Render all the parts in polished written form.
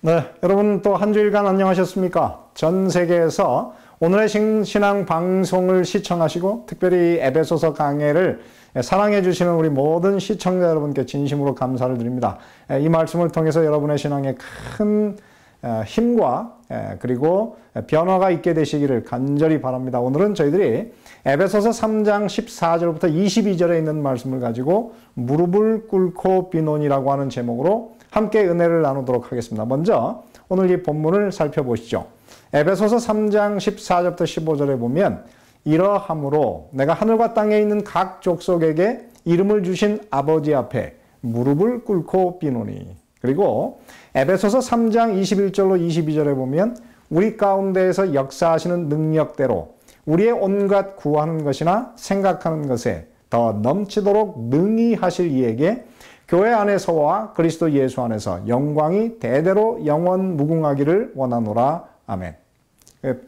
네, 여러분 또 한 주일간 안녕하셨습니까? 전 세계에서 오늘의 신앙 방송을 시청하시고 특별히 에베소서 강해를 사랑해 주시는 우리 모든 시청자 여러분께 진심으로 감사를 드립니다. 이 말씀을 통해서 여러분의 신앙에 큰 힘과 그리고 변화가 있게 되시기를 간절히 바랍니다. 오늘은 저희들이 에베소서 3장 14절부터 22절에 있는 말씀을 가지고 무릎을 꿇고 비논이라고 하는 제목으로 함께 은혜를 나누도록 하겠습니다. 먼저 오늘 이 본문을 살펴보시죠. 에베소서 3장 14절부터 15절에 보면 이러함으로 내가 하늘과 땅에 있는 각 족속에게 이름을 주신 아버지 앞에 무릎을 꿇고 비노니. 그리고 에베소서 3장 21절로 22절에 보면 우리 가운데에서 역사하시는 능력대로 우리의 온갖 구하는 것이나 생각하는 것에 더 넘치도록 능히 하실 이에게 교회 안에서와 그리스도 예수 안에서 영광이 대대로 영원 무궁하기를 원하노라. 아멘.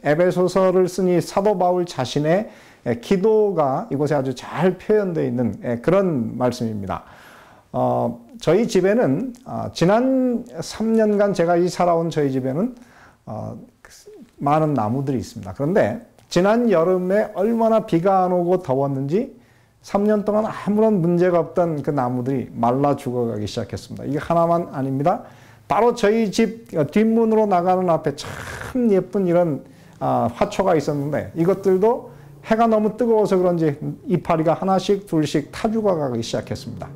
에베소서를 쓰니 사도 바울 자신의 기도가 이곳에 아주 잘 표현되어 있는 그런 말씀입니다. 저희 집에는 지난 3년간 제가 살아온 저희 집에는 많은 나무들이 있습니다. 그런데 지난 여름에 얼마나 비가 안 오고 더웠는지 3년 동안 아무런 문제가 없던 그 나무들이 말라 죽어가기 시작했습니다. 이게 하나만 아닙니다. 바로 저희 집 뒷문으로 나가는 앞에 참 예쁜 이런 화초가 있었는데 이것들도 해가 너무 뜨거워서 그런지 이파리가 하나씩 둘씩 타 죽어가기 시작했습니다.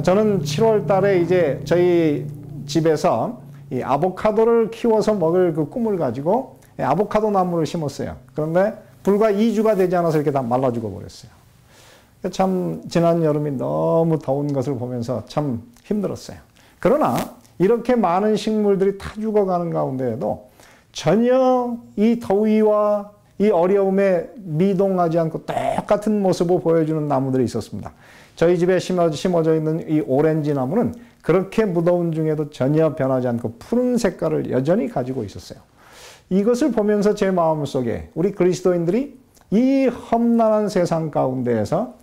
저는 7월 달에 이제 저희 집에서 이 아보카도를 키워서 먹을 그 꿈을 가지고 아보카도 나무를 심었어요. 그런데 불과 2주가 되지 않아서 이렇게 다 말라 죽어버렸어요. 참 지난 여름이 너무 더운 것을 보면서 참 힘들었어요. 그러나 이렇게 많은 식물들이 타 죽어가는 가운데에도 전혀 이 더위와 이 어려움에 미동하지 않고 똑같은 모습을 보여주는 나무들이 있었습니다. 저희 집에 심어져 있는 이 오렌지 나무는 그렇게 무더운 중에도 전혀 변하지 않고 푸른 색깔을 여전히 가지고 있었어요. 이것을 보면서 제 마음속에 우리 그리스도인들이 이 험난한 세상 가운데에서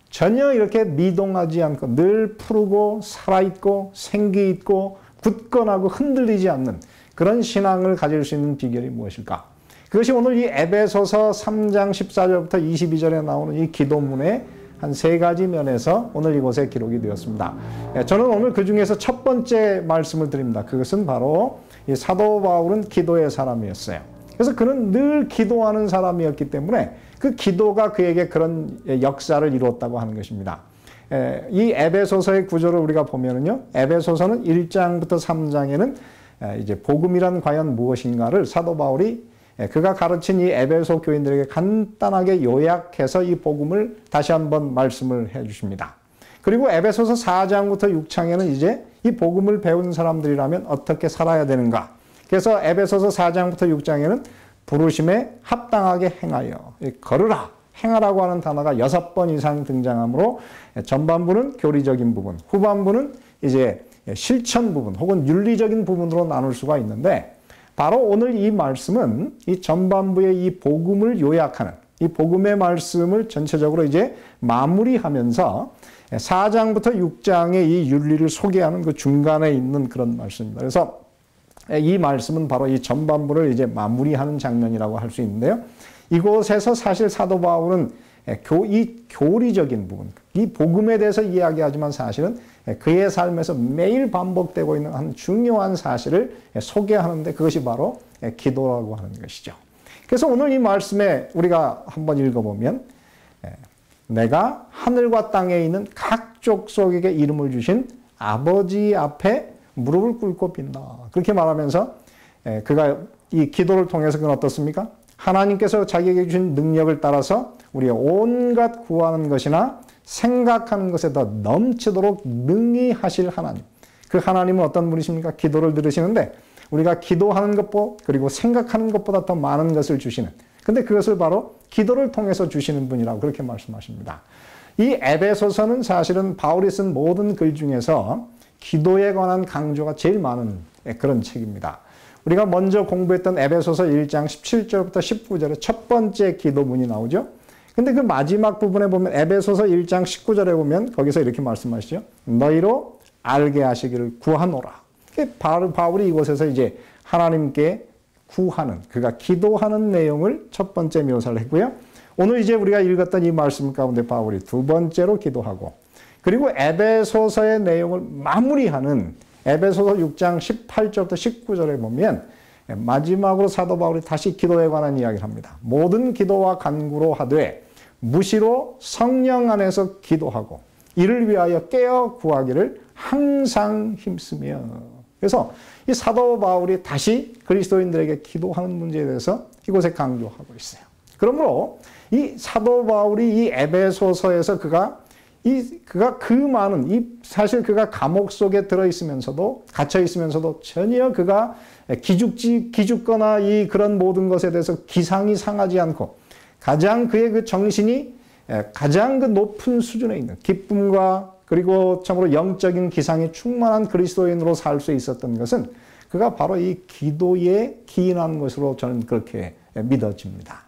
전혀 이렇게 미동하지 않고 늘 푸르고 살아있고 생기있고 굳건하고 흔들리지 않는 그런 신앙을 가질 수 있는 비결이 무엇일까? 그것이 오늘 이 에베소서 3장 14절부터 22절에 나오는 이 기도문의 한 세 가지 면에서 오늘 이곳에 기록이 되었습니다. 저는 오늘 그 중에서 첫 번째 말씀을 드립니다. 그것은 바로 이 사도 바울은 기도의 사람이었어요. 그래서 그는 늘 기도하는 사람이었기 때문에 그 기도가 그에게 그런 역사를 이루었다고 하는 것입니다. 이 에베소서의 구조를 우리가 보면은요, 에베소서는 1장부터 3장에는 이제 복음이란 과연 무엇인가를 사도 바울이 그가 가르친 이 에베소 교인들에게 간단하게 요약해서 이 복음을 다시 한번 말씀을 해 주십니다. 그리고 에베소서 4장부터 6장에는 이제 이 복음을 배운 사람들이라면 어떻게 살아야 되는가. 그래서 에베소서 4장부터 6장에는 부르심에 합당하게 행하여 걸으라, 행하라고 하는 단어가 6번 이상 등장하므로 전반부는 교리적인 부분, 후반부는 이제 실천 부분 혹은 윤리적인 부분으로 나눌 수가 있는데 바로 오늘 이 말씀은 이 전반부의 이 복음을 요약하는 이 복음의 말씀을 전체적으로 이제 마무리하면서 4장부터 6장의 이 윤리를 소개하는 그 중간에 있는 그런 말씀입니다. 그래서 이 말씀은 바로 이 전반부를 이제 마무리하는 장면이라고 할 수 있는데요. 이곳에서 사실 사도 바울은 이 교리적인 부분, 이 복음에 대해서 이야기하지만 사실은 그의 삶에서 매일 반복되고 있는 한 중요한 사실을 소개하는데 그것이 바로 기도라고 하는 것이죠. 그래서 오늘 이 말씀에 우리가 한번 읽어보면 내가 하늘과 땅에 있는 각 족속에게 이름을 주신 아버지 앞에 무릎을 꿇고 빈다. 그렇게 말하면서 그가 이 기도를 통해서 그건 어떻습니까? 하나님께서 자기에게 주신 능력을 따라서 우리의 온갖 구하는 것이나 생각하는 것에 더 넘치도록 능히 하실 하나님. 그 하나님은 어떤 분이십니까? 기도를 들으시는데 우리가 기도하는 것보다 그리고 생각하는 것보다 더 많은 것을 주시는. 근데 그것을 바로 기도를 통해서 주시는 분이라고 그렇게 말씀하십니다. 이 에베소서는 사실은 바울이 쓴 모든 글 중에서 기도에 관한 강조가 제일 많은 그런 책입니다. 우리가 먼저 공부했던 에베소서 1장 17절부터 19절에 첫 번째 기도문이 나오죠. 근데 그 마지막 부분에 보면 에베소서 1장 19절에 보면 거기서 이렇게 말씀하시죠. 너희로 알게 하시기를 구하노라. 바울이 이곳에서 이제 하나님께 구하는, 그가 기도하는 내용을 첫 번째 묘사를 했고요. 오늘 이제 우리가 읽었던 이 말씀 가운데 바울이 두 번째로 기도하고, 그리고 에베소서의 내용을 마무리하는 에베소서 6장 18절부터 19절에 보면 마지막으로 사도 바울이 다시 기도에 관한 이야기를 합니다. 모든 기도와 간구로 하되 무시로 성령 안에서 기도하고 이를 위하여 깨어 구하기를 항상 힘쓰며. 그래서 이 사도 바울이 다시 그리스도인들에게 기도하는 문제에 대해서 이곳에 강조하고 있어요. 그러므로 이 사도 바울이 이 에베소서에서 그가 그 많은, 사실 그가 감옥 속에 들어있으면서도, 갇혀있으면서도 전혀 그가 기죽거나 그런 모든 것에 대해서 기상이 상하지 않고 가장 그의 그 정신이 가장 그 높은 수준에 있는 기쁨과 그리고 참으로 영적인 기상이 충만한 그리스도인으로 살 수 있었던 것은 그가 바로 이 기도에 기인한 것으로 저는 그렇게 믿어집니다.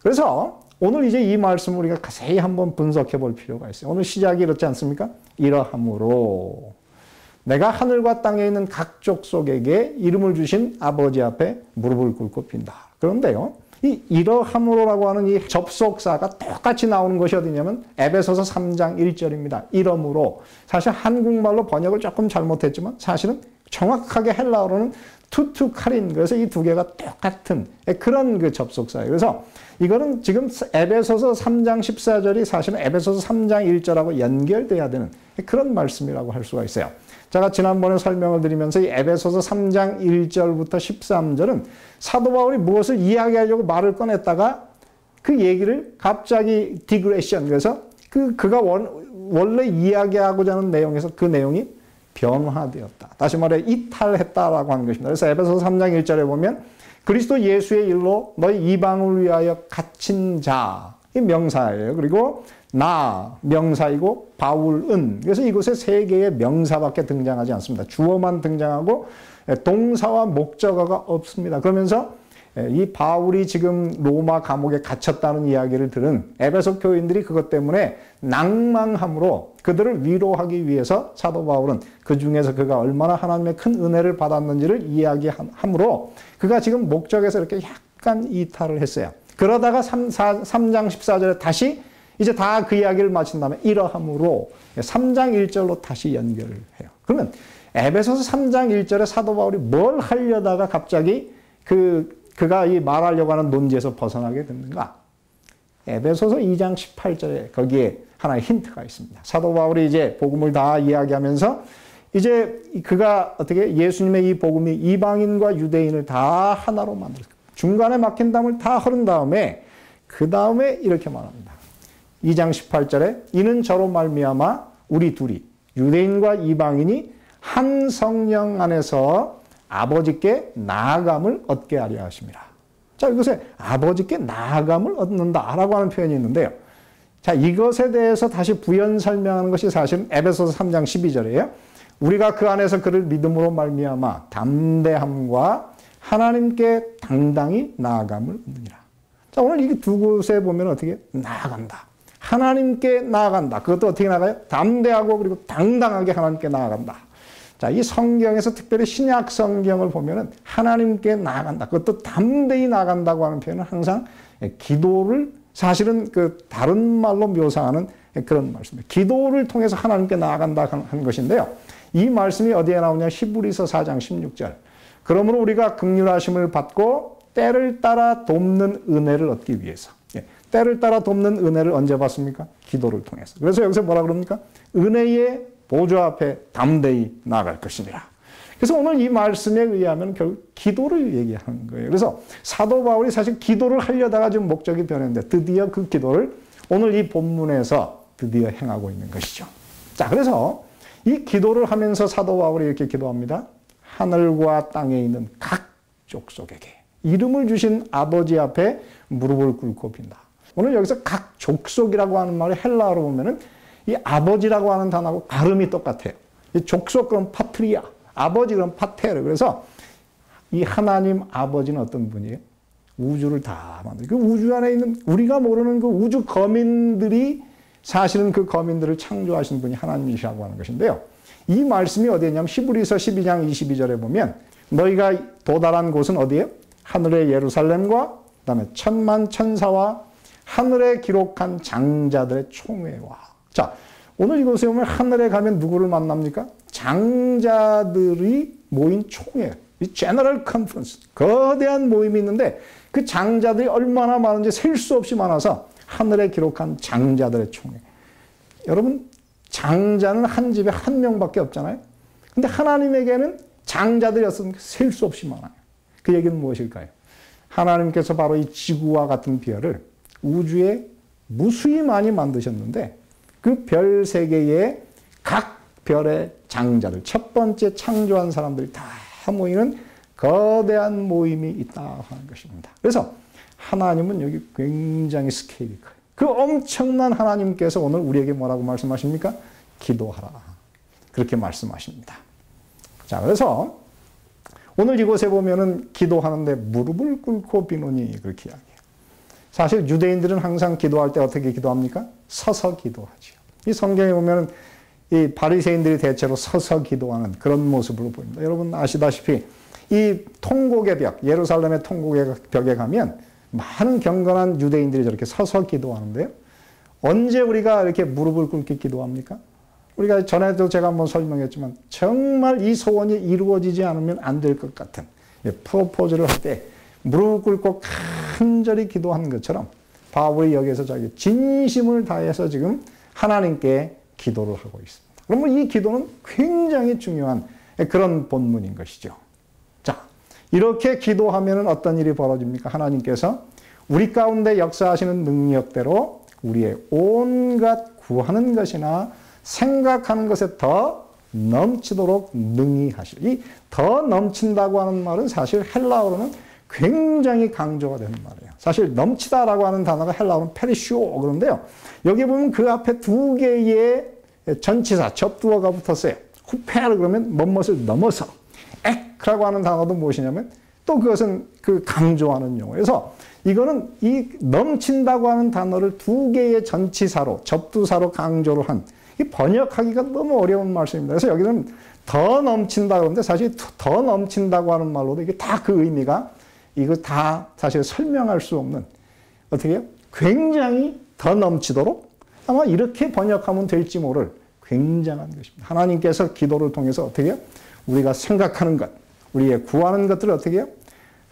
그래서 오늘 이제 이 말씀을 우리가 자세히 한번 분석해 볼 필요가 있어요. 오늘 시작이 이렇지 않습니까? 이러함으로 내가 하늘과 땅에 있는 각 족속에게 이름을 주신 아버지 앞에 무릎을 꿇고 빈다. 그런데요, 이 이러함으로라고 하는 이 접속사가 똑같이 나오는 것이 어디냐면 에베소서 3장 1절입니다. 이러므로. 사실 한국말로 번역을 조금 잘못했지만 사실은 정확하게 헬라어로는 투투카린. 그래서 이 두 개가 똑같은 그런 그 접속사예요. 그래서 이거는 지금 에베소서 3장 14절이 사실은 에베소서 3장 1절하고 연결돼야 되는 그런 말씀이라고 할 수가 있어요. 제가 지난번에 설명을 드리면서 이 에베소서 3장 1절부터 13절은 사도 바울이 무엇을 이야기하려고 말을 꺼냈다가 그 얘기를 갑자기 디그레션, 그래서 그가 원래 이야기하고자 하는 내용에서 그 내용이 변화되었다. 다시 말해 이탈했다라고 하는 것입니다. 그래서 에베소서 3장 1절에 보면 그리스도 예수의 일로 너희 이방을 위하여 갇힌 자, 이 명사예요. 그리고 나 명사이고 바울은, 그래서 이곳에 세 개의 명사밖에 등장하지 않습니다. 주어만 등장하고 동사와 목적어가 없습니다. 그러면서 이 바울이 지금 로마 감옥에 갇혔다는 이야기를 들은 에베소 교인들이 그것 때문에 낭망함으로 그들을 위로하기 위해서 사도 바울은 그 중에서 그가 얼마나 하나님의 큰 은혜를 받았는지를 이야기함으로 그가 지금 목적에서 이렇게 약간 이탈을 했어요. 그러다가 3장 14절에 다시 이제 다 그 이야기를 마친 다음에 이러함으로 3장 1절로 다시 연결을 해요. 그러면 에베소서 3장 1절에 사도 바울이 뭘 하려다가 갑자기 그가 이 말하려고 하는 논지에서 벗어나게 됐는가? 에베소서 2장 18절에 거기에 하나의 힌트가 있습니다. 사도 바울이 이제 복음을 다 이야기하면서 이제 그가 어떻게 예수님의 이 복음이 이방인과 유대인을 다 하나로 만들었어요. 중간에 막힌 담을 다 흐른 다음에 그 다음에 이렇게 말합니다. 2장 18절에 이는 저로 말미암아 우리 둘이 유대인과 이방인이 한 성령 안에서 아버지께 나아감을 얻게 하려 하심이라. 자, 이것에 아버지께 나아감을 얻는다라고 하는 표현이 있는데요. 자, 이것에 대해서 다시 부연 설명하는 것이 사실은 에베소서 3장 12절이에요. 우리가 그 안에서 그를 믿음으로 말미암아 담대함과 하나님께 당당히 나아감을 얻느니라. 자, 오늘 이 두 곳에 보면 어떻게 나아간다. 하나님께 나아간다. 그것도 어떻게 나가요? 담대하고 그리고 당당하게 하나님께 나아간다. 자, 이 성경에서 특별히 신약 성경을 보면은 하나님께 나아간다. 그것도 담대히 나아간다고 하는 표현은 항상 기도를 사실은 그 다른 말로 묘사하는 그런 말씀입니다. 기도를 통해서 하나님께 나아간다 하는 것인데요. 이 말씀이 어디에 나오냐? 히브리서 4장 16절. 그러므로 우리가 긍휼하심을 받고 때를 따라 돕는 은혜를 얻기 위해서. 때를 따라 돕는 은혜를 언제 받습니까? 기도를 통해서. 그래서 여기서 뭐라 그럽니까? 은혜의 보좌 앞에 담대히 나아갈 것이니라. 그래서 오늘 이 말씀에 의하면 결국 기도를 얘기하는 거예요. 그래서 사도 바울이 사실 기도를 하려다가 지금 목적이 변했는데 드디어 그 기도를 오늘 이 본문에서 드디어 행하고 있는 것이죠. 자, 그래서 이 기도를 하면서 사도 바울이 이렇게 기도합니다. 하늘과 땅에 있는 각 족속에게 이름을 주신 아버지 앞에 무릎을 꿇고 빈다. 오늘 여기서 각 족속이라고 하는 말을 헬라어로 보면은 이 아버지라고 하는 단어하고 발음이 똑같아요. 이 족속 그럼 파트리아, 아버지 그럼 파테르. 그래서 이 하나님 아버지는 어떤 분이에요? 우주를 다 만들고 그 우주 안에 있는 우리가 모르는 그 우주 거민들이 사실은 그 거민들을 창조하신 분이 하나님이시라고 하는 것인데요. 이 말씀이 어디에 있냐면 히브리서 12장 22절에 보면 너희가 도달한 곳은 어디예요? 하늘의 예루살렘과 그다음에 천만 천사와 하늘에 기록한 장자들의 총회와. 자, 오늘 이곳에 오면 하늘에 가면 누구를 만납니까? 장자들이 모인 총회. 이 제너럴 컨퍼런스. 거대한 모임이 있는데 그 장자들이 얼마나 많은지 셀 수 없이 많아서 하늘에 기록한 장자들의 총회. 여러분, 장자는 한 집에 한 명밖에 없잖아요. 근데 하나님에게는 장자들이었으면 셀 수 없이 많아요. 그 얘기는 무엇일까요? 하나님께서 바로 이 지구와 같은 별을 우주에 무수히 많이 만드셨는데 그 별 세계의 각 별의 장자들, 첫 번째 창조한 사람들이 다 모이는 거대한 모임이 있다 하는 것입니다. 그래서 하나님은 여기 굉장히 스케일이 커요. 그 엄청난 하나님께서 오늘 우리에게 뭐라고 말씀하십니까? 기도하라. 그렇게 말씀하십니다. 자, 그래서 오늘 이곳에 보면은 기도하는데 무릎을 꿇고 비노니 그렇게 이야기해요. 사실 유대인들은 항상 기도할 때 어떻게 기도합니까? 서서 기도하죠. 이 성경에 보면은 이 바리새인들이 대체로 서서 기도하는 그런 모습으로 보입니다. 여러분 아시다시피 이 통곡의 벽, 예루살렘의 통곡의 벽에 가면 많은 경건한 유대인들이 저렇게 서서 기도하는데요. 언제 우리가 이렇게 무릎을 꿇게 기도합니까? 우리가 전에도 제가 한번 설명했지만 정말 이 소원이 이루어지지 않으면 안 될 것 같은 프로포즈를 할 때 무릎 꿇고 간절히 기도하는 것처럼 바울이 여기에서 자기 진심을 다해서 지금 하나님께 기도를 하고 있습니다. 그러면 이 기도는 굉장히 중요한 그런 본문인 것이죠. 자, 이렇게 기도하면 어떤 일이 벌어집니까? 하나님께서 우리 가운데 역사하시는 능력대로 우리의 온갖 구하는 것이나 생각하는 것에 더 넘치도록 능히 하실. 이 더 넘친다고 하는 말은 사실 헬라어로는 굉장히 강조가 되는 말이에요. 사실 넘치다라고 하는 단어가 헬라어로는 페리쇼 그런데요. 여기 보면 그 앞에 두 개의 전치사, 접두어가 붙었어요. 후페르 그러면 뭐뭇을 넘어서. 엑라고 하는 단어도 무엇이냐면 또 그것은 그 강조하는 용어. 그래서 이거는 이 넘친다고 하는 단어를 두 개의 전치사로, 접두사로 강조를 한 이 번역하기가 너무 어려운 말씀입니다. 그래서 여기는 더 넘친다 그러는데 사실 더 넘친다고 하는 말로도 이게 다 그 의미가 이거 다 사실 설명할 수 없는 어떻게 해요? 굉장히 더 넘치도록 아마 이렇게 번역하면 될지 모를 굉장한 것입니다. 하나님께서 기도를 통해서 어떻게 해요? 우리가 생각하는 것, 우리의 구하는 것들을 어떻게 해요?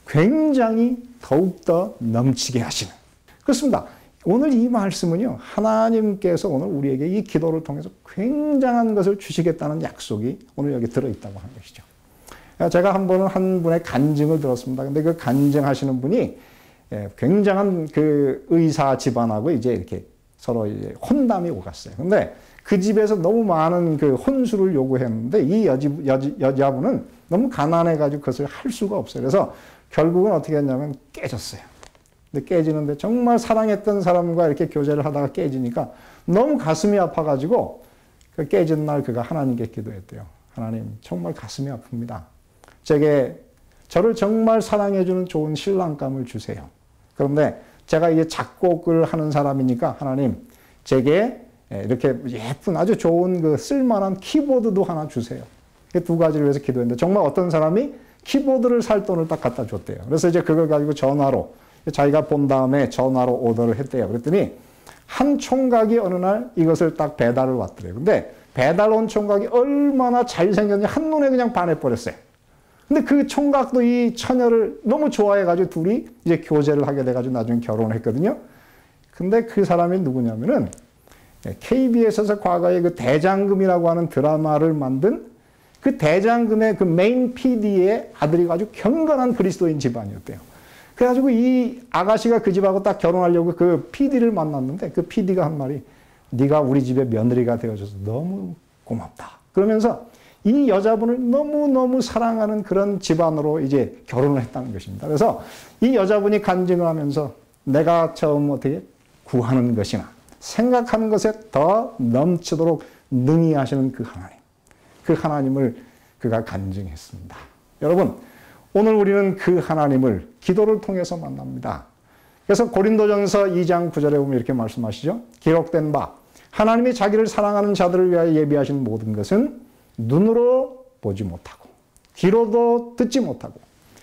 굉장히 더욱더 넘치게 하시는. 그렇습니다. 오늘 이 말씀은요, 하나님께서 오늘 우리에게 이 기도를 통해서 굉장한 것을 주시겠다는 약속이 오늘 여기 들어있다고 하는 것이죠. 제가 한 번은 한 분의 간증을 들었습니다. 근데 그 간증하시는 분이 굉장한 그 의사 집안하고 이제 이렇게 서로 이제 혼담이 오갔어요. 근데 그 집에서 너무 많은 그 혼수를 요구했는데 이 여자분은 너무 가난해가지고 그것을 할 수가 없어요. 그래서 결국은 어떻게 했냐면 깨졌어요. 근데 깨지는데 정말 사랑했던 사람과 이렇게 교제를 하다가 깨지니까 너무 가슴이 아파가지고 그 깨진 날 그가 하나님께 기도했대요. 하나님, 정말 가슴이 아픕니다. 제게 저를 정말 사랑해주는 좋은 신랑감을 주세요. 그런데 제가 이제 작곡을 하는 사람이니까 하나님, 제게 이렇게 예쁜 아주 좋은 그 쓸만한 키보드도 하나 주세요. 두 가지를 위해서 기도했는데 정말 어떤 사람이 키보드를 살 돈을 딱 갖다 줬대요. 그래서 이제 그걸 가지고 전화로 자기가 본 다음에 전화로 오더를 했대요. 그랬더니 한 총각이 어느 날 이것을 딱 배달을 왔더래요. 근데 배달 온 총각이 얼마나 잘생겼는지 한눈에 그냥 반해버렸어요. 근데 그 총각도 이 처녀를 너무 좋아해가지고 둘이 이제 교제를 하게 돼가지고 나중에 결혼을 했거든요. 근데 그 사람이 누구냐면은 KBS에서 과거에 그 대장금이라고 하는 드라마를 만든 그 대장금의 그 메인 PD의 아들이 아주 경건한 그리스도인 집안이었대요. 그래가지고 이 아가씨가 그 집하고 딱 결혼하려고 그 PD를 만났는데 그 PD가 한 말이 네가 우리 집의 며느리가 되어줘서 너무 고맙다. 그러면서 이 여자분을 너무너무 사랑하는 그런 집안으로 이제 결혼을 했다는 것입니다. 그래서 이 여자분이 간증을 하면서 내가 처음 어떻게 구하는 것이나 생각하는 것에 더 넘치도록 능히 하시는 그 하나님. 그 하나님을 그가 간증했습니다. 여러분, 오늘 우리는 그 하나님을 기도를 통해서 만납니다. 그래서 고린도전서 2장 9절에 보면 이렇게 말씀하시죠. 기록된 바 하나님이 자기를 사랑하는 자들을 위하여 예비하신 모든 것은 눈으로 보지 못하고 귀로도 듣지 못하고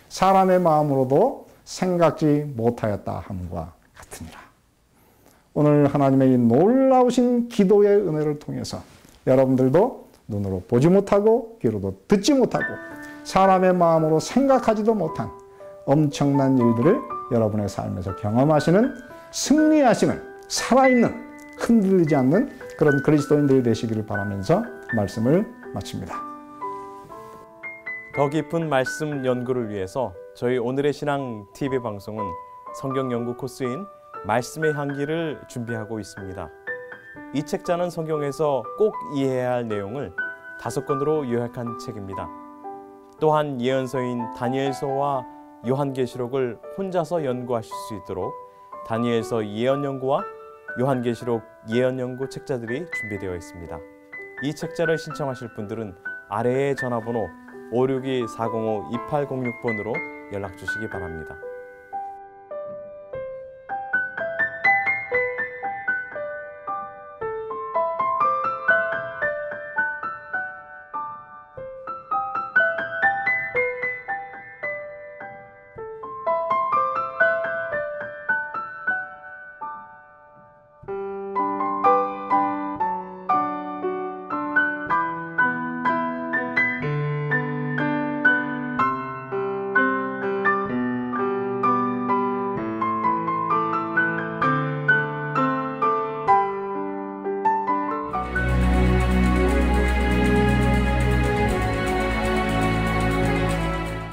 사람의 마음으로도 생각지 못하였다 함과 같으니라. 오늘 하나님의 이 놀라우신 기도의 은혜를 통해서 여러분들도 눈으로 보지 못하고 귀로도 듣지 못하고 사람의 마음으로 생각하지도 못한 엄청난 일들을 여러분의 삶에서 경험하시는 승리하시는 살아있는 흔들리지 않는 그런 그리스도인들이 되시기를 바라면서 말씀을 마칩니다. 더 깊은 말씀 연구를 위해서 저희 오늘의 신앙 TV 방송은 성경 연구 코스인 말씀의 향기를 준비하고 있습니다. 이 책자는 성경에서 꼭 이해해야 할 내용을 5권으로 요약한 책입니다. 또한 예언서인 다니엘서와 요한계시록을 혼자서 연구하실 수 있도록 다니엘서 예언연구와 요한계시록 예언연구 책자들이 준비되어 있습니다. 이 책자를 신청하실 분들은 아래의 전화번호 562-405-2806번으로 연락 주시기 바랍니다.